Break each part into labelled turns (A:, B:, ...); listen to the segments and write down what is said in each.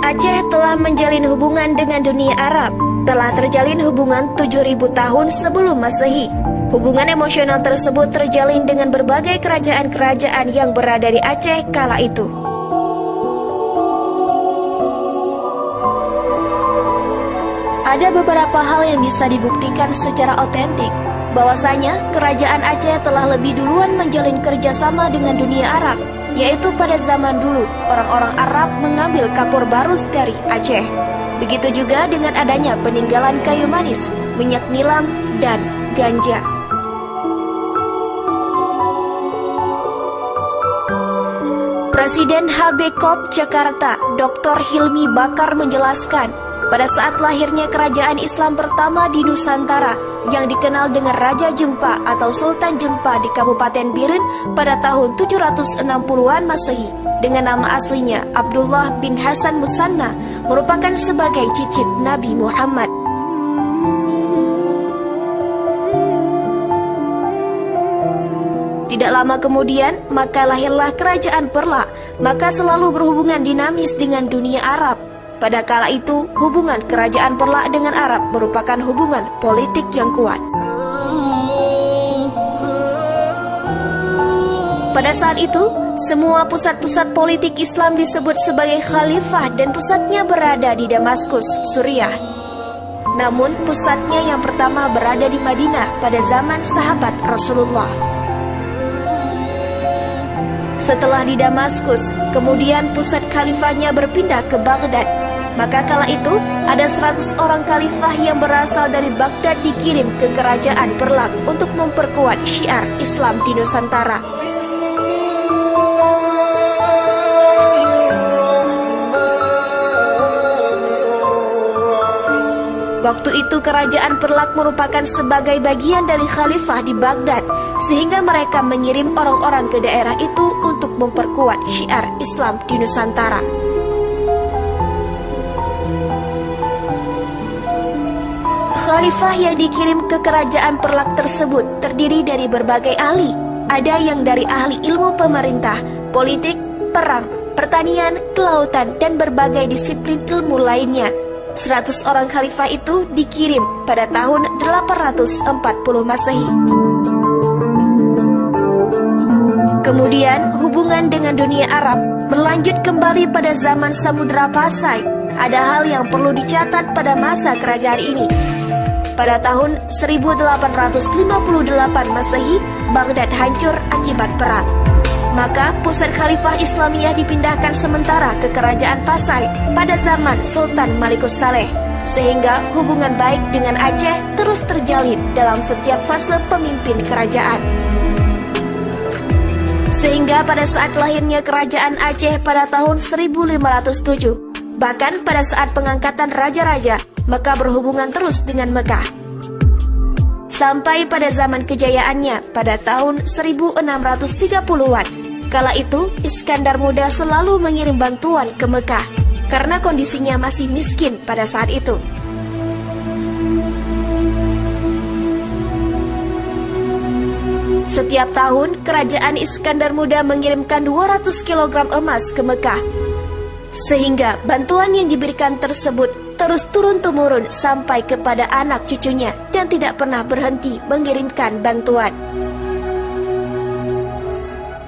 A: Aceh telah menjalin hubungan dengan dunia Arab. Telah terjalin hubungan 7.000 tahun sebelum Masehi. Hubungan emosional tersebut terjalin dengan berbagai kerajaan-kerajaan yang berada di Aceh kala itu. Ada beberapa hal yang bisa dibuktikan secara otentik, bahwasanya kerajaan Aceh telah lebih duluan menjalin kerjasama dengan dunia Arab, yaitu pada zaman dulu orang-orang Arab mengambil kapur barus dari Aceh. Begitu juga dengan adanya peninggalan kayu manis, minyak nilam, dan ganja. Presiden HB Corp Jakarta, Dr. Hilmi Bakar menjelaskan, pada saat lahirnya kerajaan Islam pertama di Nusantara yang dikenal dengan Raja Jempa atau Sultan Jempa di Kabupaten Biren pada tahun 760-an Masehi dengan nama aslinya Abdullah bin Hasan Musanna, merupakan sebagai cicit Nabi Muhammad. Tidak lama kemudian, maka lahirlah kerajaan Perla, maka selalu berhubungan dinamis dengan dunia Arab. Pada kala itu, hubungan kerajaan Perla dengan Arab merupakan hubungan politik yang kuat. Pada saat itu, semua pusat-pusat politik Islam disebut sebagai khalifah dan pusatnya berada di Damaskus, Suriah. Namun, pusatnya yang pertama berada di Madinah pada zaman sahabat Rasulullah. Setelah di Damaskus, kemudian pusat khalifahnya berpindah ke Baghdad. Maka kala itu, ada 100 orang khalifah yang berasal dari Baghdad dikirim ke kerajaan Perlak untuk memperkuat syiar Islam di Nusantara. Waktu itu kerajaan Perlak merupakan sebagai bagian dari khalifah di Baghdad, sehingga mereka mengirim orang-orang ke daerah itu untuk memperkuat syiar Islam di Nusantara. Khalifah yang dikirim ke kerajaan Perlak tersebut terdiri dari berbagai ahli. Ada yang dari ahli ilmu pemerintah, politik, perang, pertanian, kelautan, dan berbagai disiplin ilmu lainnya. 100 orang khalifah itu dikirim pada tahun 840 Masehi. Kemudian hubungan dengan dunia Arab berlanjut kembali pada zaman Samudra Pasai. Ada hal yang perlu dicatat pada masa kerajaan ini. Pada tahun 1858 Masehi, Baghdad hancur akibat perang. Maka pusat khalifah Islamiyah dipindahkan sementara ke kerajaan Pasai pada zaman Sultan Malikus Saleh, sehingga hubungan baik dengan Aceh terus terjalin dalam setiap fase pemimpin kerajaan. Sehingga pada saat lahirnya kerajaan Aceh pada tahun 1507, bahkan pada saat pengangkatan raja-raja, maka berhubungan terus dengan Mekah. Sampai pada zaman kejayaannya pada tahun 1630-an. Kala itu, Iskandar Muda selalu mengirim bantuan ke Mekah karena kondisinya masih miskin pada saat itu. Setiap tahun, kerajaan Iskandar Muda mengirimkan 200 kg emas ke Mekah. Sehingga bantuan yang diberikan tersebut terus turun-temurun sampai kepada anak cucunya dan tidak pernah berhenti mengirimkan bantuan.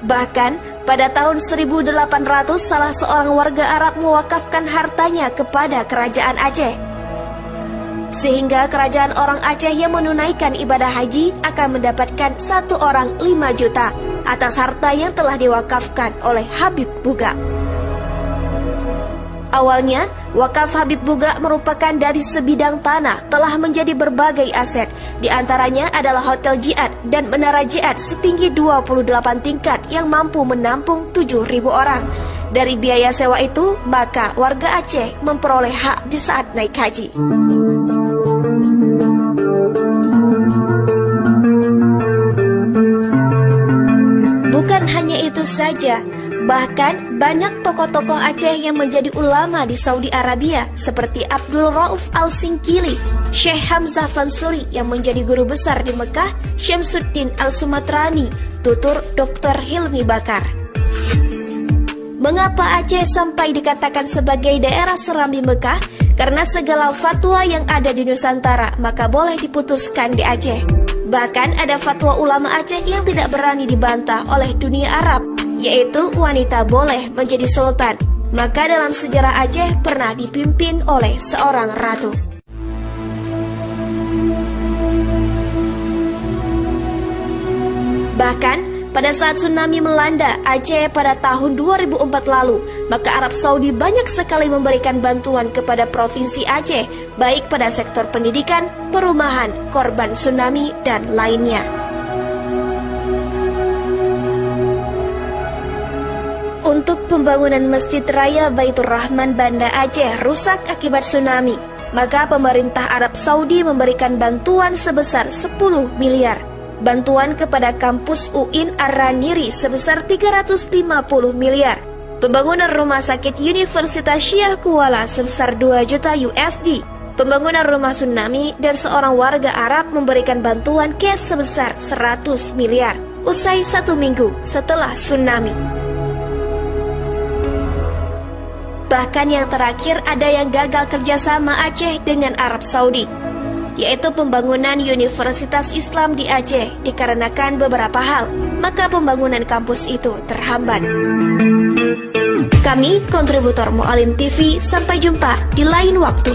A: Bahkan, pada tahun 1800 salah seorang warga Arab mewakafkan hartanya kepada kerajaan Aceh. Sehingga kerajaan orang Aceh yang menunaikan ibadah haji akan mendapatkan 1 orang 5 juta atas harta yang telah diwakafkan oleh Habib Buga. Awalnya, wakaf Habib Buga merupakan dari sebidang tanah telah menjadi berbagai aset. Di antaranya adalah Hotel Jihad dan Menara Jihad setinggi 28 tingkat yang mampu menampung 7.000 orang. Dari biaya sewa itu, maka warga Aceh memperoleh hak di saat naik haji. Bukan hanya itu saja, bahkan banyak tokoh-tokoh Aceh yang menjadi ulama di Saudi Arabia seperti Abdul Rauf Al-Singkili, Syekh Hamzah Fansuri yang menjadi guru besar di Mekah, Syamsuddin Al-Sumatrani, tutur Dr. Hilmi Bakar. Mengapa Aceh sampai dikatakan sebagai daerah seram di Mekah? Karena segala fatwa yang ada di Nusantara maka boleh diputuskan di Aceh. Bahkan ada fatwa ulama Aceh yang tidak berani dibantah oleh dunia Arab, yaitu wanita boleh menjadi sultan. Maka dalam sejarah Aceh pernah dipimpin oleh seorang ratu. Bahkan pada saat tsunami melanda Aceh pada tahun 2004 lalu, maka Arab Saudi banyak sekali memberikan bantuan kepada Provinsi Aceh, baik pada sektor pendidikan, perumahan, korban tsunami, dan lainnya. Untuk pembangunan Masjid Raya Baitur Rahman Banda Aceh rusak akibat tsunami, maka pemerintah Arab Saudi memberikan bantuan sebesar 10 miliar. Bantuan kepada kampus UIN Ar-Raniri sebesar 350 miliar. Pembangunan rumah sakit Universitas Syiah Kuala sebesar 2 juta USD. Pembangunan rumah tsunami dan seorang warga Arab memberikan bantuan cash sebesar 100 miliar. Usai 1 minggu setelah tsunami. Bahkan yang terakhir ada yang gagal kerjasama Aceh dengan Arab Saudi, yaitu pembangunan Universitas Islam di Aceh dikarenakan beberapa hal, maka pembangunan kampus itu terhambat. Kami, kontributor Mu'alim TV, sampai jumpa di lain waktu.